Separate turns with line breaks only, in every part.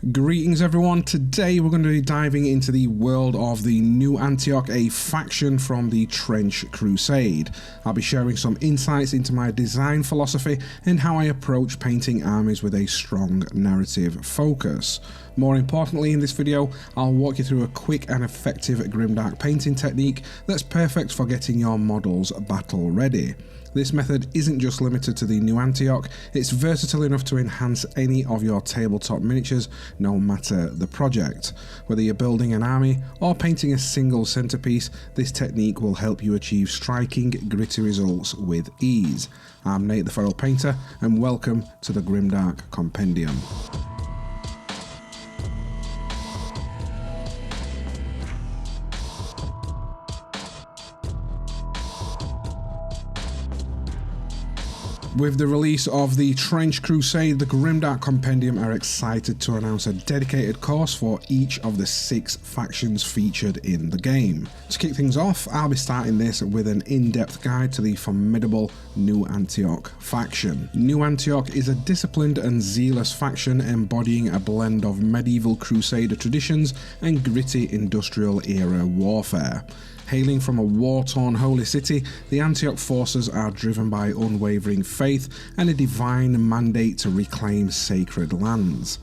Greetings everyone, today we're going to be diving into the world of the new Antioch, a faction from the Trench Crusade. I'll be sharing some insights into my design philosophy and how I approach painting armies with a strong narrative focus. More importantly, in this video, I'll walk you through a quick and effective Grimdark painting technique that's perfect for getting your models battle ready. This method isn't just limited to the new Antioch, it's versatile enough to enhance any of your tabletop miniatures, no matter the project. Whether you're building an army or painting a single centerpiece, this technique will help you achieve striking, gritty results with ease. I'm Nate the Feral Painter, and welcome to the Grimdark Compendium. With the release of the Trench Crusade, the Grimdark Compendium are excited to announce a dedicated course for each of the 6 factions featured in the game. To kick things off, I'll be starting this with an in-depth guide to the formidable New Antioch faction. New Antioch is a disciplined and zealous faction embodying a blend of medieval Crusader traditions and gritty industrial era warfare. Hailing from a war-torn holy city, the Antioch forces are driven by unwavering faith and a divine mandate to reclaim sacred lands.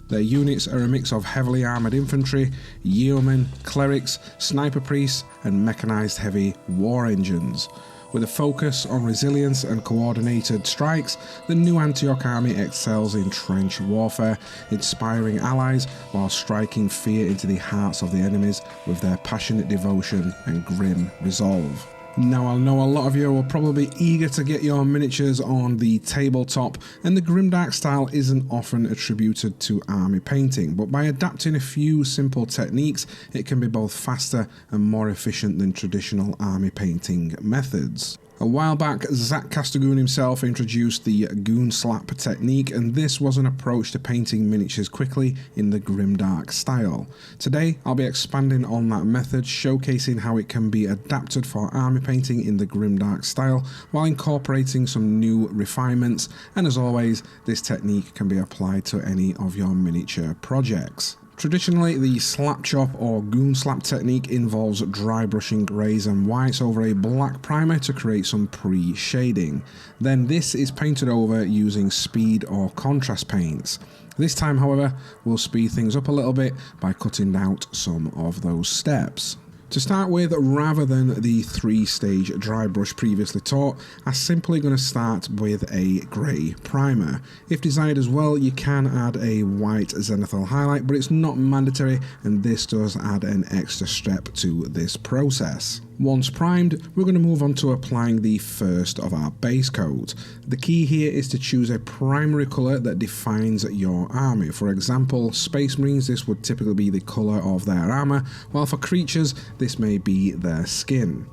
Their units are a mix of heavily armoured infantry, yeomen, clerics, sniper priests, and mechanized heavy war engines. With a focus on resilience and coordinated strikes, the new Antioch army excels in trench warfare, inspiring allies while striking fear into the hearts of the enemies with their passionate devotion and grim resolve. Now, I know a lot of you are probably eager to get your miniatures on the tabletop, and the Grimdark style isn't often attributed to army painting, but by adapting a few simple techniques, it can be both faster and more efficient than traditional army painting methods. A while back, Zatcaskagoon himself introduced the Goon Slap technique, and this was an approach to painting miniatures quickly in the Grimdark style. Today, I'll be expanding on that method, showcasing how it can be adapted for army painting in the Grimdark style, while incorporating some new refinements, and as always, this technique can be applied to any of your miniature projects. Traditionally, the slap chop or goon slap technique involves dry brushing greys and whites over a black primer to create some pre-shading. Then this is painted over using speed or contrast paints. This time, however, we'll speed things up a little bit by cutting out some of those steps. To start with, rather than the 3-stage dry brush previously taught, I'm simply going to start with a grey primer. If desired as well, you can add a white zenithal highlight, but it's not mandatory, and this does add an extra step to this process. Once primed, we're going to move on to applying the first of our base coat. The key here is to choose a primary colour that defines your army. For example, Space Marines, this would typically be the colour of their armour, while for creatures, this may be their skin.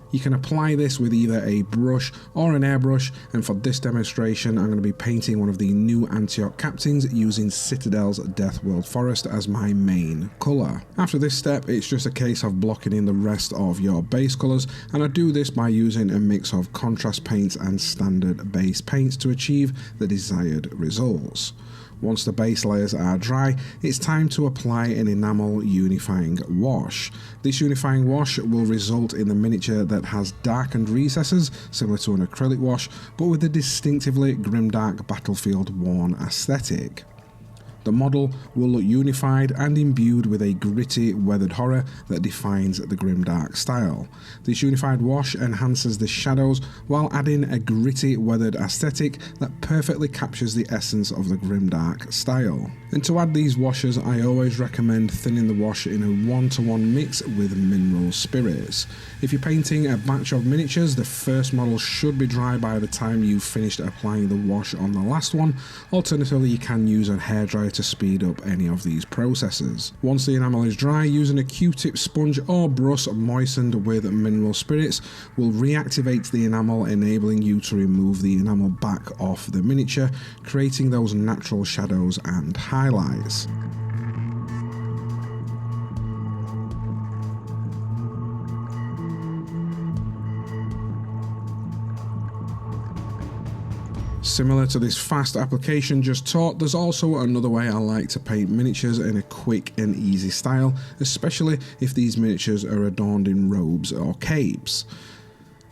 You can apply this with either a brush or an airbrush, and for this demonstration I'm going to be painting one of the new Antioch captains using Citadel's Deathworld Forest as my main colour. After this step, it's just a case of blocking in the rest of your base colours, and I do this by using a mix of contrast paints and standard base paints to achieve the desired results. Once the base layers are dry, it's time to apply an enamel unifying wash. This unifying wash will result in the miniature that has darkened recesses, similar to an acrylic wash, but with a distinctively grimdark battlefield worn aesthetic. The model will look unified and imbued with a gritty, weathered horror that defines the Grimdark style. This unified wash enhances the shadows while adding a gritty, weathered aesthetic that perfectly captures the essence of the Grimdark style. And to add these washes, I always recommend thinning the wash in a 1-to-1 mix with mineral spirits. If you're painting a batch of miniatures, the first model should be dry by the time you've finished applying the wash on the last one. Alternatively, you can use a hairdryer to speed up any of these processes. Once the enamel is dry, using a Q-tip sponge or brush moistened with mineral spirits will reactivate the enamel, enabling you to remove the enamel back off the miniature, creating those natural shadows and highlights. Similar to this fast application just taught, there's also another way I like to paint miniatures in a quick and easy style, especially if these miniatures are adorned in robes or capes.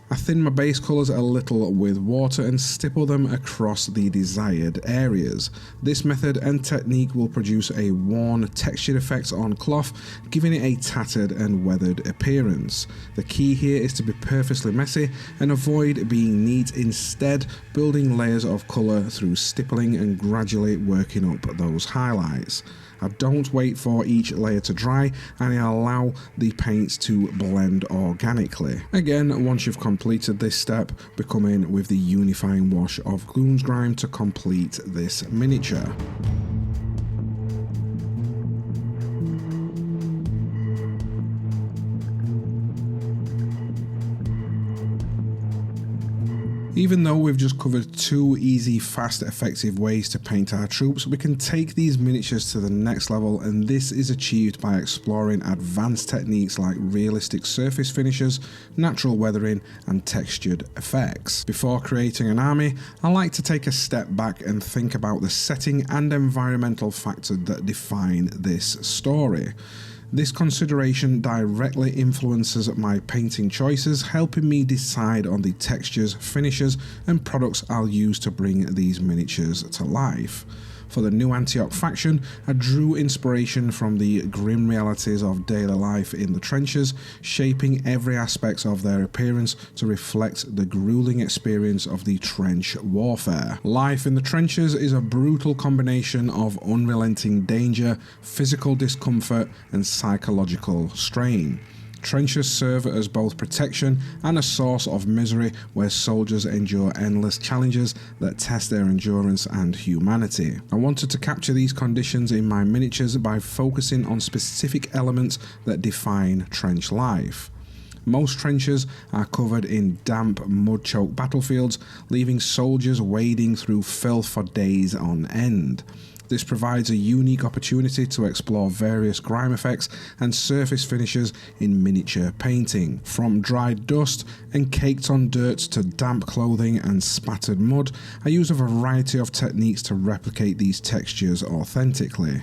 I thin my base colours a little with water and stipple them across the desired areas. This method and technique will produce a worn textured effect on cloth, giving it a tattered and weathered appearance. The key here is to be purposely messy and avoid being neat, instead building layers of colour through stippling and gradually working up those highlights. I don't wait for each layer to dry, and I allow the paints to blend organically. Again, once you've completed this step, we come in with the unifying wash of Goon's Grime to complete this miniature. Even though we've just covered two easy, fast, effective ways to paint our troops, we can take these miniatures to the next level, and this is achieved by exploring advanced techniques like realistic surface finishes, natural weathering, and textured effects. Before creating an army, I like to take a step back and think about the setting and environmental factors that define this story. This consideration directly influences my painting choices, helping me decide on the textures, finishes, and products I'll use to bring these miniatures to life. For the new Antioch faction, I drew inspiration from the grim realities of daily life in the trenches, shaping every aspect of their appearance to reflect the grueling experience of the trench warfare. Life in the trenches is a brutal combination of unrelenting danger, physical discomfort, and psychological strain. Trenches serve as both protection and a source of misery, where soldiers endure endless challenges that test their endurance and humanity. I wanted to capture these conditions in my miniatures by focusing on specific elements that define trench life. Most trenches are covered in damp, mud-choked battlefields, leaving soldiers wading through filth for days on end. This provides a unique opportunity to explore various grime effects and surface finishes in miniature painting. From dried dust and caked on dirt to damp clothing and spattered mud, I use a variety of techniques to replicate these textures authentically.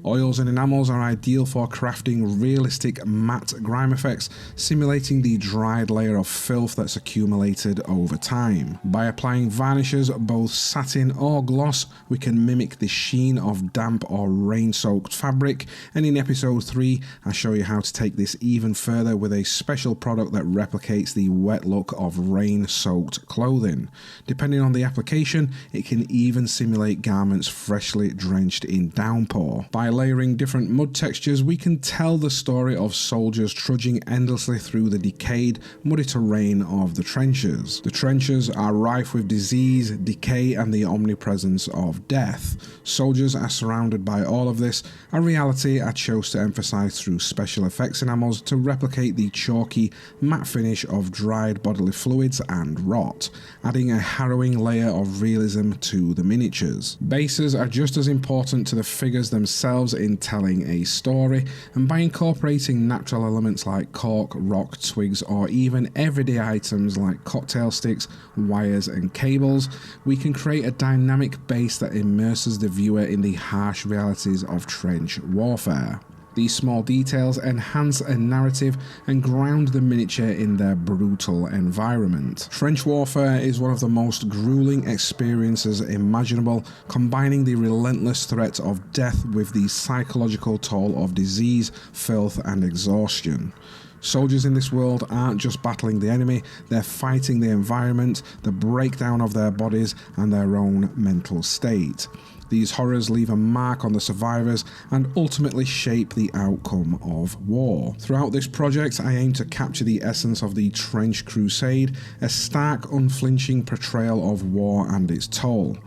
Oils and enamels are ideal for crafting realistic matte grime effects, simulating the dried layer of filth that's accumulated over time. By applying varnishes, both satin or gloss, we can mimic the sheen of damp or rain-soaked fabric, and in episode 3 I show you how to take this even further with a special product that replicates the wet look of rain-soaked clothing. Depending on the application, it can even simulate garments freshly drenched in downpour. By layering different mud textures, we can tell the story of soldiers trudging endlessly through the decayed, muddy terrain of the trenches. The trenches are rife with disease, decay, and the omnipresence of death. Soldiers are surrounded by all of this, a reality I chose to emphasize through special effects enamels to replicate the chalky, matte finish of dried bodily fluids and rot, adding a harrowing layer of realism to the miniatures. Bases are just as important to the figures themselves in telling a story, and by incorporating natural elements like cork, rock, twigs, or even everyday items like cocktail sticks, wires, and cables, we can create a dynamic base that immerses the viewer in the harsh realities of trench warfare. These small details enhance a narrative and ground the miniature in their brutal environment. Trench warfare is one of the most grueling experiences imaginable, combining the relentless threat of death with the psychological toll of disease, filth, and exhaustion. Soldiers in this world aren't just battling the enemy, they're fighting the environment, the breakdown of their bodies, and their own mental state. These horrors leave a mark on the survivors and ultimately shape the outcome of war. Throughout this project, I aim to capture the essence of the Trench Crusade, a stark, unflinching portrayal of war and its toll.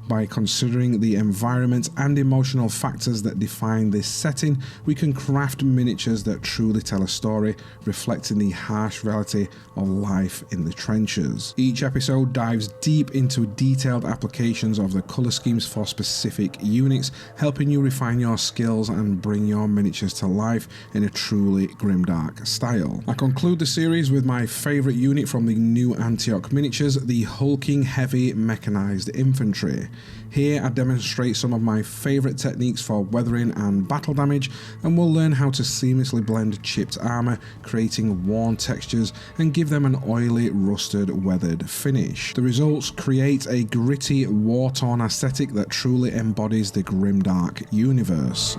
By considering the environment and emotional factors that define this setting, we can craft miniatures that truly tell a story, reflecting the harsh reality of life in the trenches. Each episode dives deep into detailed applications of the colour schemes for specific units, helping you refine your skills and bring your miniatures to life in a truly Grimdark style. I conclude the series with my favourite unit from the new Antioch miniatures, the hulking heavy mechanised infantry. Here I demonstrate some of my favourite techniques for weathering and battle damage, and we'll learn how to seamlessly blend chipped armour, creating worn textures and give them an oily, rusted, weathered finish. The results create a gritty, war-torn aesthetic that truly embodies the Grimdark universe.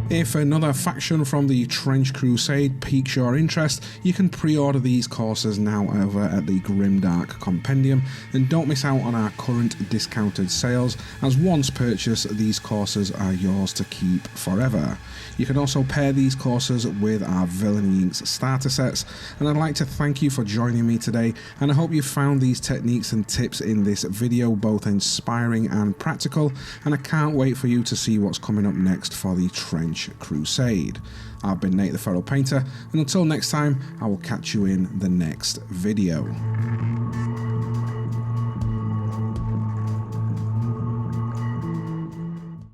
If another faction from the Trench Crusade piques your interest, you can pre-order these courses now over at the Grimdark Compendium, and don't miss out on our current discounted sales, as once purchased these courses are yours to keep forever. You can also pair these courses with our Villainy starter sets, and I'd like to thank you for joining me today, and I hope you found these techniques and tips in this video both inspiring and practical, and I can't wait for you to see what's coming up next for the Trench Crusade. I've been Nate the Feral Painter, and until next time, I will catch you in the next video.